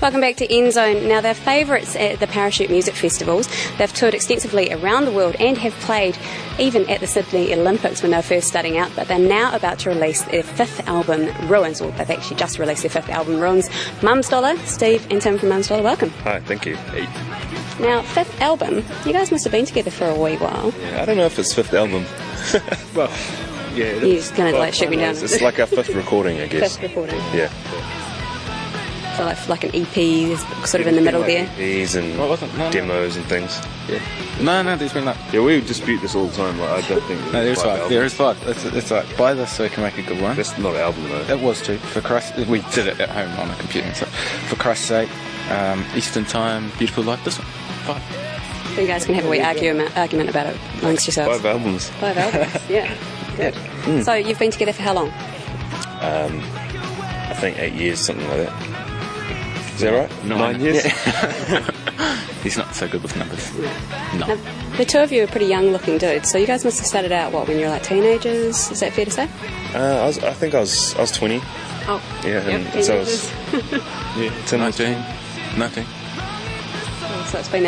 Welcome back to NZOWN. Now, they're favourites at the parachute music festivals. They've toured extensively around the world and have played even at the Sydney Olympics when they were first starting out, but they're now about to release their fifth album, Ruins, or they've actually just released their fifth album, Ruins. Mumsdollar, Steve and Tim from Mumsdollar, welcome. Hi, thank you. Hey. Now, fifth album, you guys must have been together for a wee while. Yeah, I don't know if it's fifth album. Well, yeah. You're just going to shoot me down. It's like our fifth recording, I guess. Fifth recording. Yeah. So like an EP is sort of in the middle there. EPs and demos and things. Yeah. No, there's been like... Yeah, we dispute this all the time. Like, I don't think... No, there's five. There is five. It's like, buy this so we can make a good one. That's not an album, though. It was too. For Christ... We did it at home on a computer. So, for Christ's sake, Eastern Time, Beautiful Like this one. Five. So you guys can have a wee argument about it amongst yourselves. 5 albums. 5 albums, yeah. Good. So you've been together for how long? I think 8 years, something like that. Is that right? 9 years? Yeah. He's not so good with numbers. No. Now, the two of you are pretty young looking dudes, so you guys must have started out, when you were like teenagers? Is that fair to say? I think I was 20. Oh. Yeah, and so I was... Yeah, 19. So it's been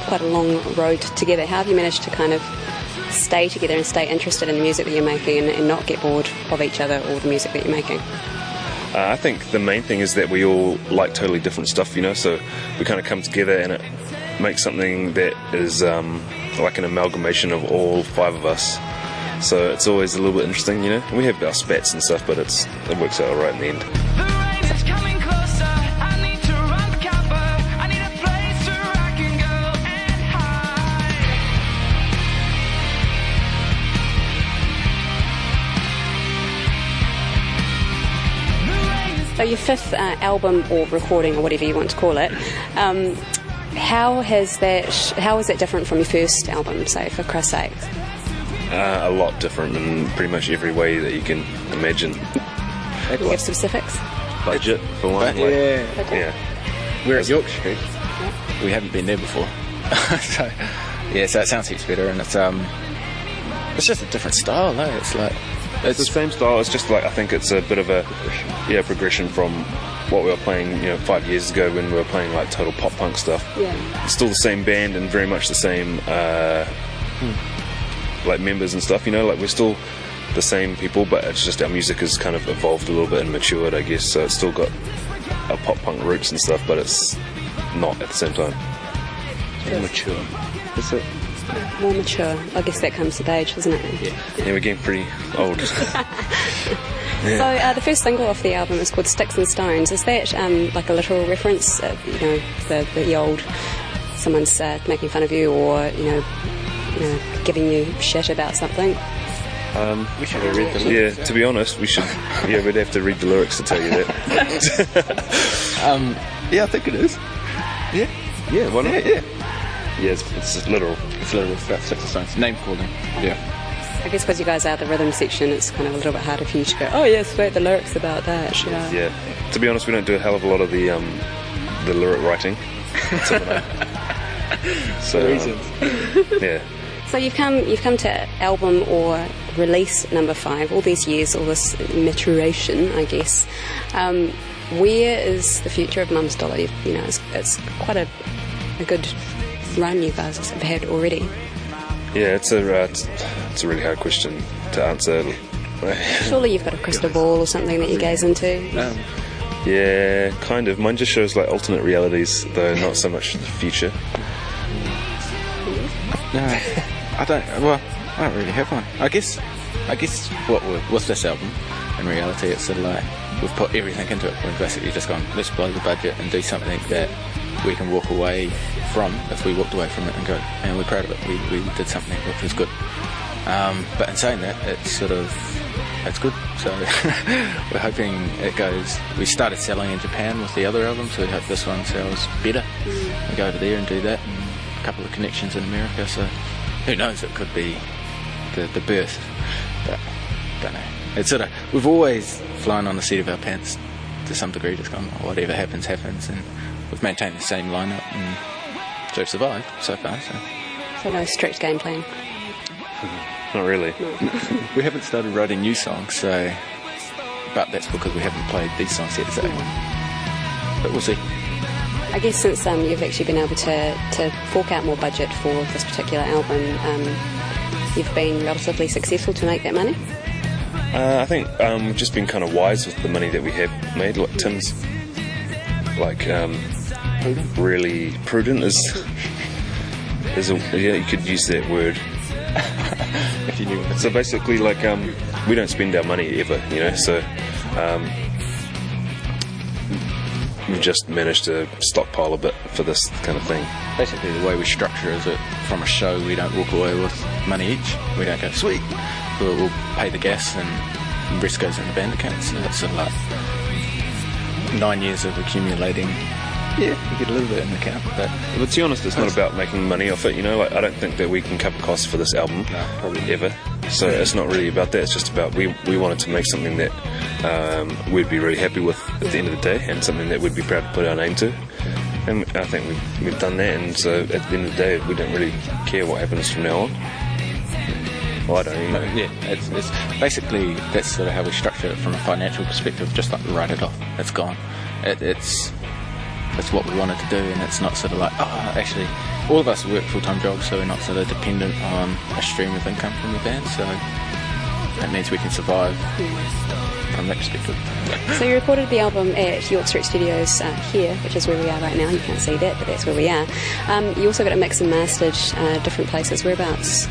quite a long road together. How have you managed to kind of stay together and stay interested in the music that you're making and not get bored of each other or the music that you're making? I think the main thing is that we all like totally different stuff, so we kind of come together and it makes something that is like an amalgamation of all 5 of us. So it's always a little bit interesting, We have our spats and stuff, but it works out all right in the end. So your fifth album or recording or whatever you want to call it, how is it different from your first album, say, for Christ's sake? A lot different in pretty much every way that you can imagine. Do you have specifics? Budget, for one. Yeah. We're at York Street. Yeah. We haven't been there before. So it sounds heaps better, and it's just a different style, no? It's the same style, it's just like, I think it's a bit of a progression from what we were playing 5 years ago when we were playing like total pop punk stuff. Yeah. It's still the same band and very much the same like members and stuff, like we're still the same people, but it's just our music has kind of evolved a little bit and matured, I guess, so it's still got our pop punk roots and stuff, but it's not at the same time. More mature. That's it. More mature. I guess that comes with age, doesn't it? Yeah, we're getting pretty old. So the first single off the album is called Sticks and Stones. Is that like a literal reference? The old someone's making fun of you or giving you shit about something? We should have read the lyrics. Yeah, to be honest, we should. Yeah, we'd have to read the lyrics to tell you that. Yeah, I think it is. Yeah, why not? Yeah. Yeah, it's literal. It's literal. It's about Sticks and Stones. Name calling. Yeah. I guess because you guys are the rhythm section, it's kind of a little bit harder for you to go, oh yes, wait, the lyrics about that. Yeah. To be honest, we don't do a hell of a lot of the lyric writing. So yeah. So you've come to album or release number 5, all these years, all this maturation, I guess. Where is the future of Mumsdollar? It's quite a good run you guys have had already. Yeah, it's a really hard question to answer. Surely you've got a crystal ball or something that you gaze into. Yeah, kind of. Mine just shows like alternate realities, though not so much the future. No, I don't really have one. I guess with this album, in reality, it's sort of like we've put everything into it. We've basically just gone, let's blow the budget and do something that we can walk away from if we walked away from it and go, and we're proud of it. We did something which was good. But in saying that, it's good. So we're hoping it goes. We started selling in Japan with the other album, so we hope this one sells better. We go over there and do that, and a couple of connections in America. So who knows? It could be the birth, but don't know. It's we've always flown on the seat of our pants to some degree, just gone whatever happens, and we've maintained the same lineup, and so we've survived so far. So no strict game plan. Not really. No. We haven't started writing new songs, but that's because we haven't played these songs yet. So, but we'll see. I guess since you've actually been able to fork out more budget for this particular album, you've been relatively successful to make that money? I think we've just been kind of wise with the money that we have made. Like Tim's, like really prudent is yeah, you could use that word. If you knew it. So basically, like we don't spend our money ever, you know. So we've just managed to stockpile a bit for this kind of thing. Basically, the way we structure is that from a show we don't walk away with money each. We don't go, sweet, we'll pay the gas and the rest goes in the band account. So that's sort of like 9 years of accumulating. Yeah, you get a little bit in the account. But to be honest, it's not about making money off it, you know. Like, I don't think that we can cover costs for this album, probably ever. So it's not really about that. It's just about we wanted to make something that we'd be really happy with at the end of the day, and something that we'd be proud to put our name to. And I think we've done that. And so at the end of the day, we don't really care what happens from now on. Well, I don't anyway. Yeah, it's basically that's sort of how we structure it from a financial perspective. Just like write it off. It's gone. It's what we wanted to do, and it's not sort of like, oh, actually, all of us work full-time jobs, so we're not sort of dependent on a stream of income from the band, so that means we can survive from that perspective. So you recorded the album at York Street Studios here, which is where we are right now. You can't see that, but that's where we are. You also got it mixed and mastered different places. Whereabouts?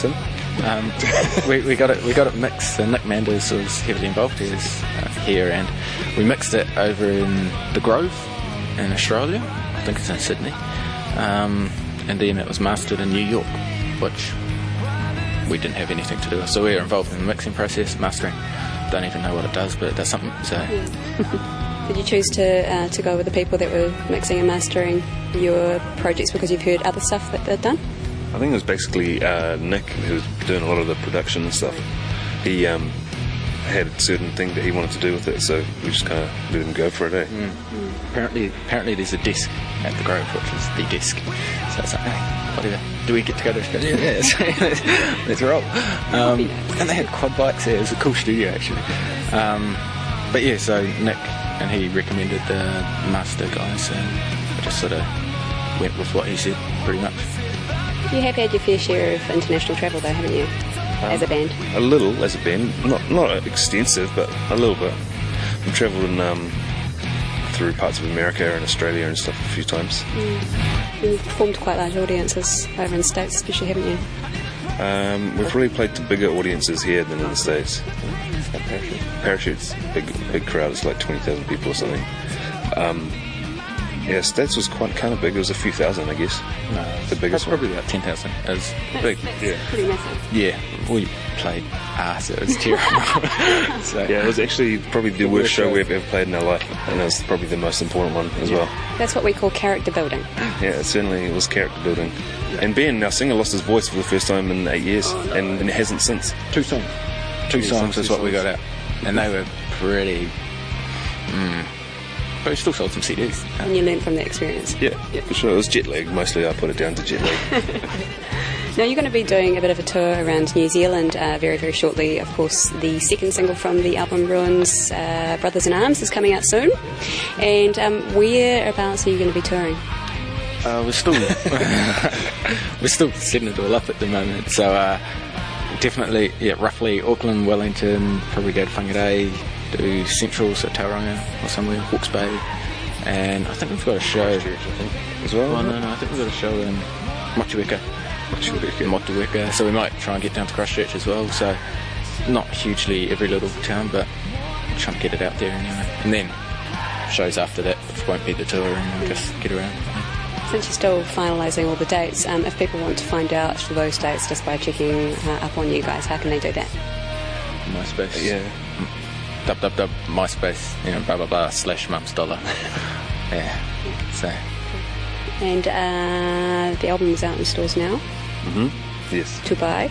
Tim? we got it mixed. So Nick Manders was heavily involved. He was here, and we mixed it over in the Grove in Australia. I think it's in Sydney, and then it was mastered in New York, which we didn't have anything to do with. So we were involved in the mixing process, mastering. Don't even know what it does, but it does something. So. Did you choose to go with the people that were mixing and mastering your projects because you've heard other stuff that they've done? I think it was basically Nick who was doing a lot of the production and stuff. He had a certain thing that he wanted to do with it, so we just kind of let him go for it, eh? Apparently there's a desk at the Grove, which is the desk. So it's like, hey, whatever. Do we get to go to Australia? Yeah, let's roll. And they had quad bikes there. It was a cool studio, actually. But yeah, so Nick, and he recommended the master guys, and I just sort of went with what he said, pretty much. You have had your fair share of international travel though, haven't you, as a band? A little, as a band. Not extensive, but a little bit. We've travelled through parts of America and Australia and stuff a few times. You've performed quite large audiences over in the States especially, haven't you? We've really played to bigger audiences here than in the States. Parachute's big crowd, it's like 20,000 people or something. Yeah, States was kind of big. It was a few thousand, I guess. No, the biggest probably one. about 10,000. It was big. That's pretty massive. Yeah, we played arse. It was terrible. So, yeah, it was actually probably the worst show we've ever played in our life, and it was probably the most important one as well. That's what we call character building. Yeah, it certainly was character building. And Ben, our singer, lost his voice for the first time in 8 years, and it hasn't since. Two songs is what we got out, and they were pretty. But we still sold some CDs. And you learned from that experience. Yeah, for sure. It was jet lag. Mostly I put it down to jet lag. Now you're going to be doing a bit of a tour around New Zealand very, very shortly. Of course, the second single from the album Ruins, Brothers in Arms, is coming out soon. And whereabouts are you going to be touring? We're still setting it all up at the moment. So definitely, roughly Auckland, Wellington, probably go to Whangarei, do Central, so Tauranga or somewhere, Hawke's Bay, and I think we've got a show as well. Oh, no, I think we've got a show in Motueka, so we might try and get down to Christchurch as well. So not hugely every little town, but trying to get it out there anyway. And then shows after that won't be the tour, and we'll just get around. Since you're still finalising all the dates, if people want to find out those dates just by checking up on you guys, how can they do that? MySpace. Yeah. MySpace, blah blah blah /Mumsdollar. Yeah. So. And the album is out in stores now. Yes. To buy.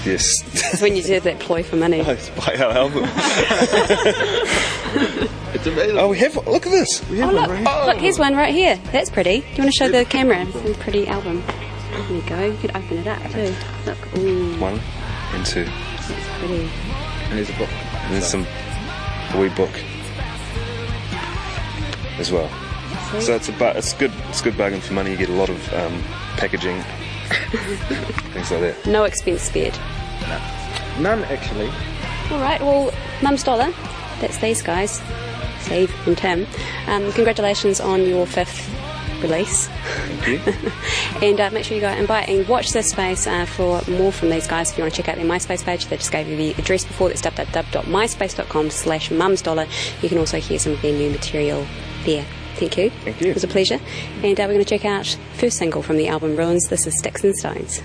Yes. That's when you did that ploy for money. Buy our album. It's amazing. Oh, we have. Look at this. We have one right here. Look, here's one right here. That's pretty. Do you want to show the camera? It's a pretty album. There you go. You could open it up too. Look. Ooh. 1 and 2. That's pretty. And there's a book. And there's a wee book as well. So it's good bargain for money. You get a lot of packaging, things like that. No expense spared. None, actually. All right, well, Mumsdollar, that's these guys, Steve and Tim. Congratulations on your 5th release. Thank you. And make sure you go out and buy it. And watch this space for more from these guys if you want to check out their MySpace page. They just gave you the address before. That's www.myspace.com/mumsdollar. You can also hear some of their new material there. Thank you. Thank you. It was a pleasure. And we're going to check out first single from the album Ruins. This is Sticks and Stones.